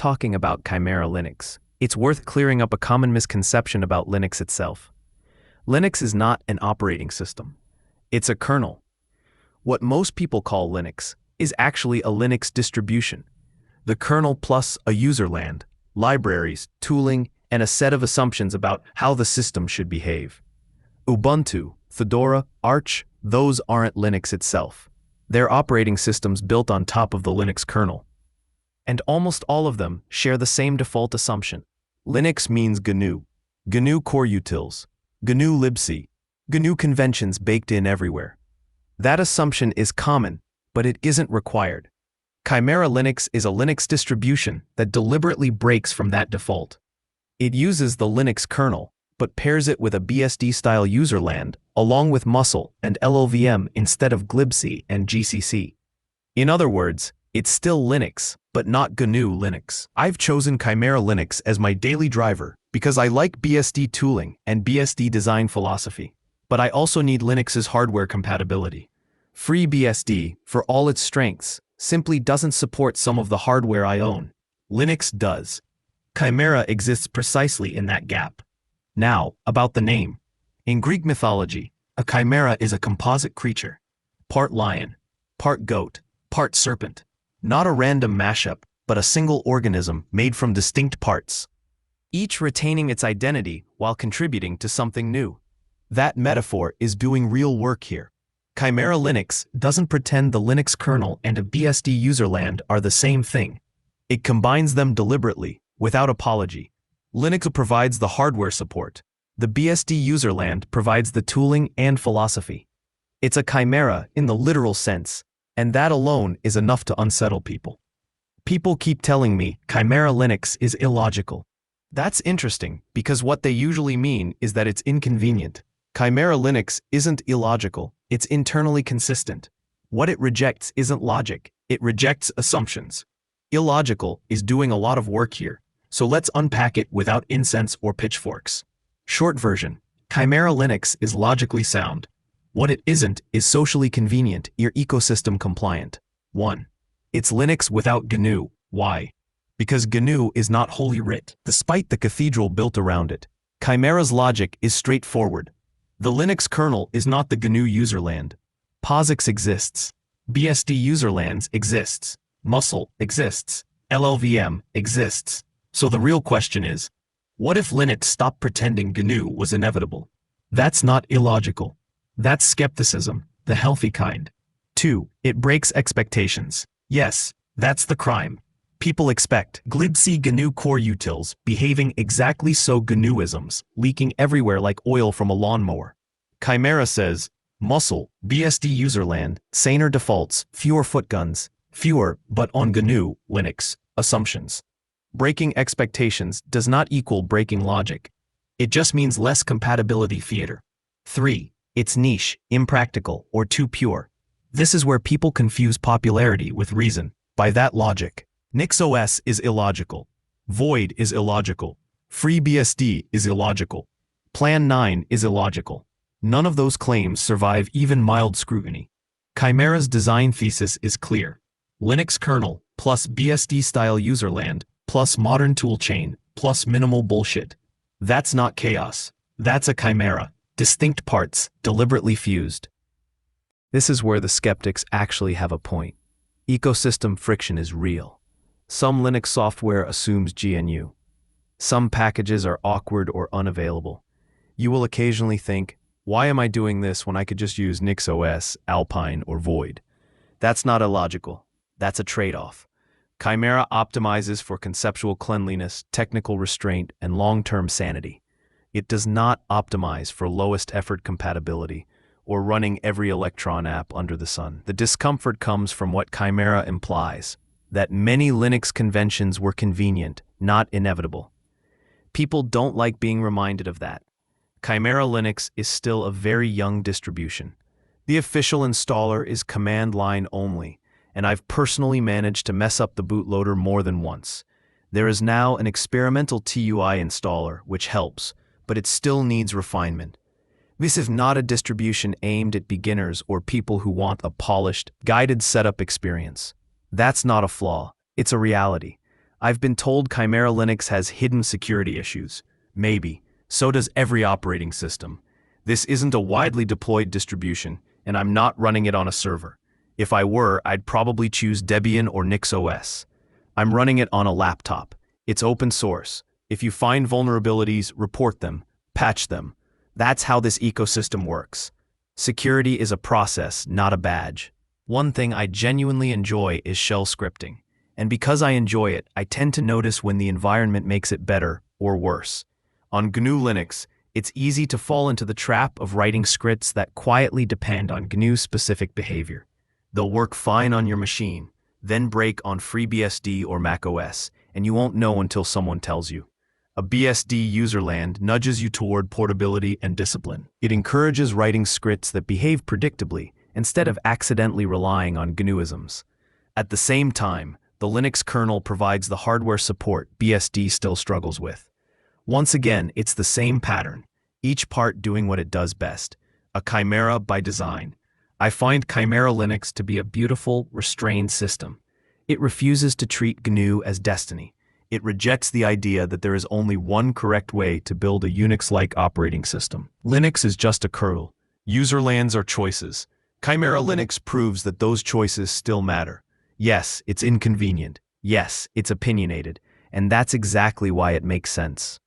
talking about Chimera Linux, it's worth clearing up a common misconception about Linux itself. Linux is not an operating system. It's a kernel. What most people call Linux is actually a Linux distribution. The kernel plus a userland, libraries, tooling, and a set of assumptions about how the system should behave. Ubuntu, Fedora, Arch, those aren't Linux itself. They're operating systems built on top of the Linux kernel. And almost all of them share the same default assumption. Linux means GNU. GNU core utils. GNU libc. GNU conventions baked in everywhere. That assumption is common, but it isn't required. Chimera Linux is a Linux distribution that deliberately breaks from that default. It uses the Linux kernel, but pairs it with a BSD-style userland, along with musl and LLVM instead of glibc and GCC. In other words, it's still Linux, but not GNU Linux. I've chosen Chimera Linux as my daily driver because I like BSD tooling and BSD design philosophy, but I also need Linux's hardware compatibility. FreeBSD, for all its strengths, simply doesn't support some of the hardware I own. Linux does. Chimera exists precisely in that gap. Now, about the name. In Greek mythology, a chimera is a composite creature. Part lion, part goat, part serpent. Not a random mashup, but a single organism made from distinct parts, each retaining its identity while contributing to something new. That metaphor is doing real work here. Chimera Linux doesn't pretend the Linux kernel and a BSD userland are the same thing. It combines them deliberately, without apology. Linux provides the hardware support. The BSD userland provides the tooling and philosophy. It's a chimera in the literal sense, and that alone is enough to unsettle people. People keep telling me Chimera Linux is illogical. That's interesting because what they usually mean is that it's inconvenient. Chimera Linux isn't illogical, it's internally consistent. What it rejects isn't logic, it rejects assumptions. Illogical is doing a lot of work here, so let's unpack it without incense or pitchforks. Short version, Chimera Linux is logically sound. What it isn't is socially convenient or ecosystem compliant. 1. It's Linux without GNU. Why? Because GNU is not Holy Writ, despite the cathedral built around it. Chimera's logic is straightforward. The Linux kernel is not the GNU userland. POSIX exists. BSD userlands exists. Musl exists. LLVM exists. So the real question is, what if Linux stopped pretending GNU was inevitable? That's not illogical. That's skepticism, the healthy kind. 2. It breaks expectations. Yes, that's the crime. People expect glibc GNU core utils behaving exactly so GNUisms, leaking everywhere like oil from a lawnmower. Chimera says, musl, BSD userland, saner defaults, fewer footguns, fewer, but on GNU, Linux, assumptions. Breaking expectations does not equal breaking logic. It just means less compatibility theater. 3. It's niche, impractical, or too pure. This is where people confuse popularity with reason. By that logic, NixOS is illogical. Void is illogical. FreeBSD is illogical. Plan 9 is illogical. None of those claims survive even mild scrutiny. Chimera's design thesis is clear. Linux kernel, plus BSD-style userland, plus modern toolchain, plus minimal bullshit. That's not chaos. That's a chimera. Distinct parts, deliberately fused. This is where the skeptics actually have a point. Ecosystem friction is real. Some Linux software assumes GNU. Some packages are awkward or unavailable. You will occasionally think, why am I doing this when I could just use NixOS, Alpine, or Void? That's not illogical. That's a trade-off. Chimera optimizes for conceptual cleanliness, technical restraint, and long-term sanity. It does not optimize for lowest effort compatibility or running every Electron app under the sun. The discomfort comes from what Chimera implies, that many Linux conventions were convenient, not inevitable. People don't like being reminded of that. Chimera Linux is still a very young distribution. The official installer is command line only, and I've personally managed to mess up the bootloader more than once. There is now an experimental TUI installer, which helps, but it still needs refinement. This is not a distribution aimed at beginners or people who want a polished, guided setup experience. That's not a flaw, it's a reality. I've been told Chimera Linux has hidden security issues. Maybe. So does every operating system. This isn't a widely deployed distribution, and I'm not running it on a server. If I were, I'd probably choose Debian or NixOS. I'm running it on a laptop. It's open source. If you find vulnerabilities, report them, patch them. That's how this ecosystem works. Security is a process, not a badge. One thing I genuinely enjoy is shell scripting. And because I enjoy it, I tend to notice when the environment makes it better or worse. On GNU Linux, it's easy to fall into the trap of writing scripts that quietly depend on GNU-specific behavior. They'll work fine on your machine, then break on FreeBSD or macOS, and you won't know until someone tells you. A BSD userland nudges you toward portability and discipline. It encourages writing scripts that behave predictably instead of accidentally relying on GNUisms. At the same time, the Linux kernel provides the hardware support BSD still struggles with. Once again, it's the same pattern, each part doing what it does best, a chimera by design. I find Chimera Linux to be a beautiful, restrained system. It refuses to treat GNU as destiny. It rejects the idea that there is only one correct way to build a Unix-like operating system. Linux is just a kernel. Userlands are choices. Chimera Linux proves that those choices still matter. Yes, it's inconvenient. Yes, it's opinionated. And that's exactly why it makes sense.